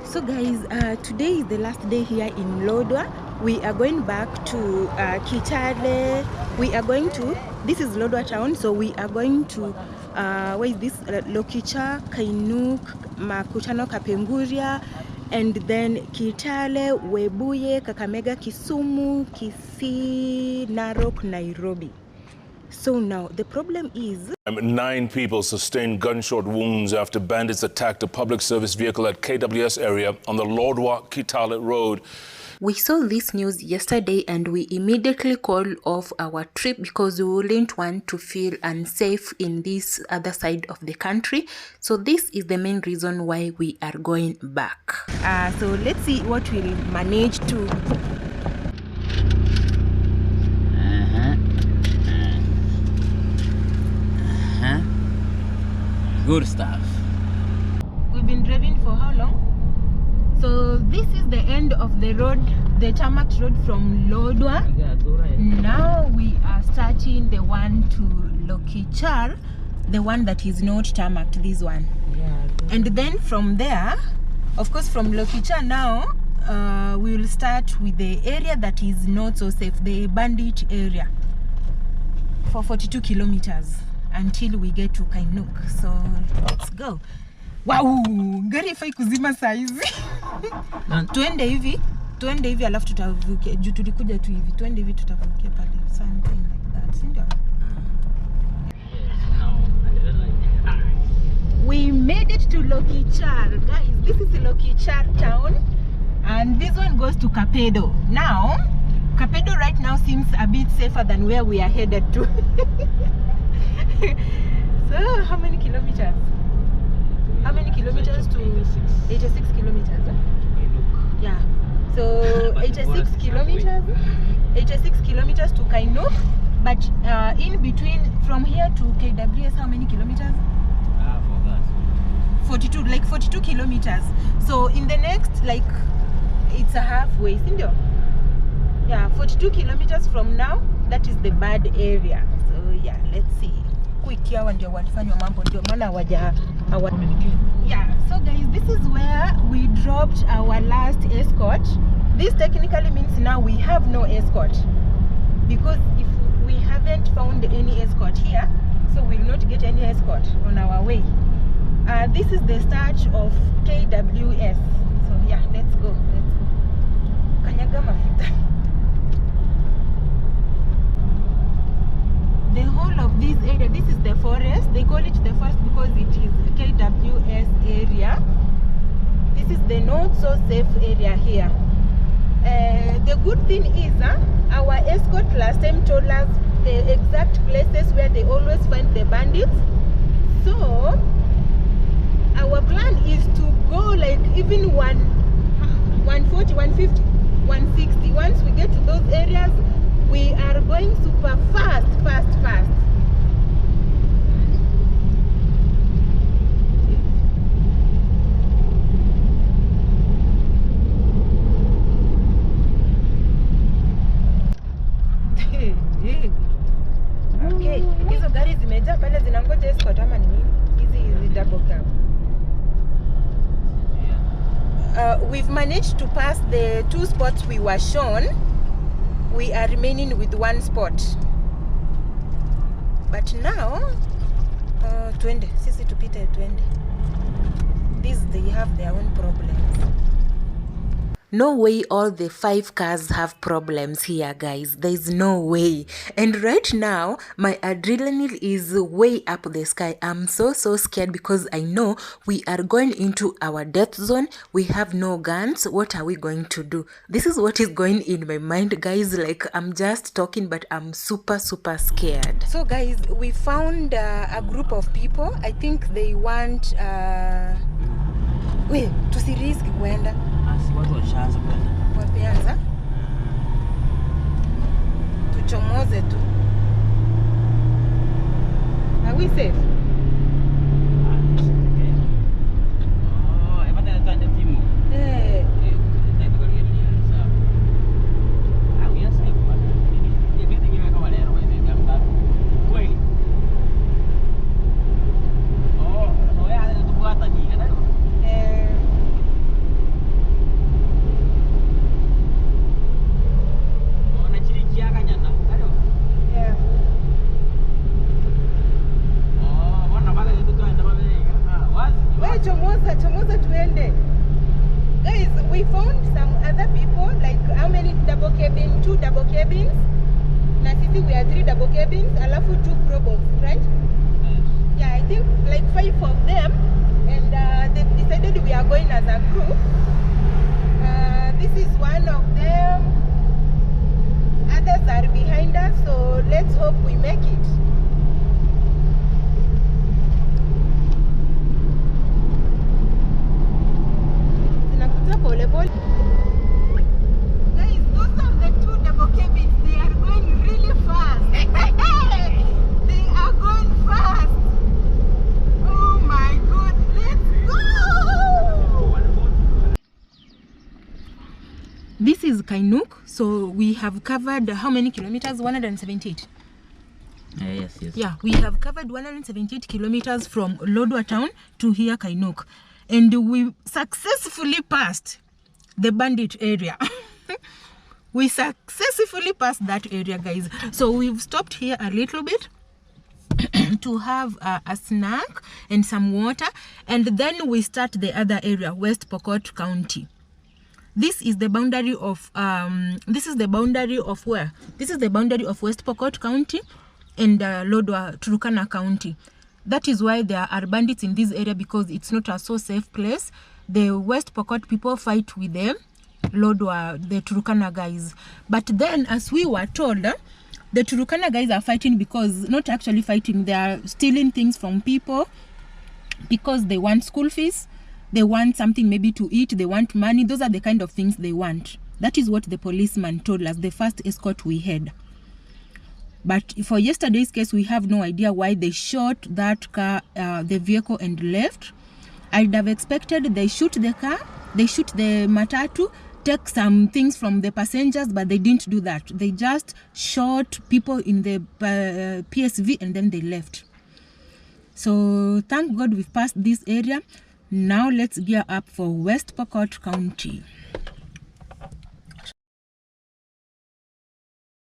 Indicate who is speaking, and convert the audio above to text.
Speaker 1: So guys, today is the last day here in Lodwar. We are going back to Kitale. We are going to, this is Lodwar town, so we are going to where is this, Lokicha, Kainuk, Makutano, Kapenguria, and then Kitale, Webuye, Kakamega, Kisumu, Kisii, Narok, Nairobi. So now the problem is
Speaker 2: 9 people sustained gunshot wounds after bandits attacked a public service vehicle at KWS area on the Lodwar Kitale road.
Speaker 1: We saw this news yesterday and we immediately called off our trip because we wouldn't want to feel unsafe in this other side of the country. So this is the main reason why we are going back. So let's see what we'll manage to.
Speaker 3: Good stuff.
Speaker 1: We've been driving for how long? So this is the end of the road, the tarmac road from Lodwar. Now we are starting the one to Lokichar, the one that is not tarmacked, this one. And then from there, of course from Lokichar now, we will start with the area that is not so safe, the Bandit area, for 42 kilometers until we get to Kainuk. So let's go. Wow, gari ifai kuzima saizi. Tuende hivi alafu tutavuke. Juu tulikuja tu hivi. Tuende hivi tutavuke pale. Something like that. Sindio? We made it to Lokichar. Guys, this is Lokichar town. And this one goes to Kapedo. Now, Kapedo right now seems a bit safer than where we are headed to. So, how many kilometers? How many kilometers to 86 kilometers? Yeah. So 86 kilometers. 86 kilometers to Kainuk. But in between from here to KWS, how many kilometers? 42, like 42 kilometers. So in the next, like, it's a halfway, sindio? Yeah, 42 kilometers from now, that is the bad area. So yeah, let's see. Yeah, so guys, this is where we dropped our last escort. This technically means now we have no escort, because if we haven't found any escort here, so we'll not get any escort on our way. This is the start of KWS. So yeah, let's go. Kanyaga mafuta. The whole of this area, this is the forest. They call it the forest because it is KWS area. This is the not so safe area here. The good thing is our escort last time told us the exact places where they always find the bandits. So our plan is to go like even 140, 150, 160. Once we get to those areas, we are going super fast. Okay, hizo gari zimejaa pale zinangoja escort ama ni nini? Hizi double cab. We've managed to pass the 2 spots we were shown. We are remaining with 1 spot. But now, 20. Sisi tupite 20. These, they have their own problems. No way all the 5 cars have problems here, guys. There's no way. And right now, my adrenaline is way up the sky. I'm so scared because I know we are going into our death zone. We have no guns. What are we going to do? This is what is going in my mind, guys. Like, I'm just talking, but I'm super scared. So guys, we found a group of people. I think they want wait, tusirisk kuenda.
Speaker 3: Watu washaanza kwenda.
Speaker 1: Wapianza? Tuchomoze tu. Are we safe?
Speaker 3: Oh, hapa tena tuende timu.
Speaker 1: double cabins. Na sisi we are 3 double cabins, alafu 2 probox, right? Yeah, I think like 5 of them, and they decided we are going as a group. This is one of them. Others are behind us, so let's hope we make it. Guys, those are the 2 double cabins. They are going really fast. They are going fast. Oh my god, let's go! This is Kainuk, so we have covered how many kilometers? 178.
Speaker 3: Yes.
Speaker 1: Yeah, we have covered 178 kilometers from Lodwar town to here Kainuk, and we successfully passed the Bandit area. We successfully passed that area, guys. So we've stopped here a little bit to have a snack and some water, and then we start the other area, West Pokot County. This is the boundary of this is the boundary of where? This is the boundary of West Pokot County and Lodwar Turkana County. That is why there are bandits in this area, because it's not a so safe place. The West Pokot people fight with them, Lodwar, the Turkana guys. But then, as we were told, the Turkana guys are fighting because, not actually fighting, they are stealing things from people because they want school fees, they want something maybe to eat, they want money. Those are the kind of things they want. That is what the policeman told us, the first escort we had. But for yesterday's case, we have no idea why they shot that car, the vehicle, and left. I'd have expected they shoot the car, they shoot the matatu, take some things from the passengers, but they didn't do that. They just shot people in the PSV and then they left. So thank God we've passed this area. Now let's gear up for West Pokot County.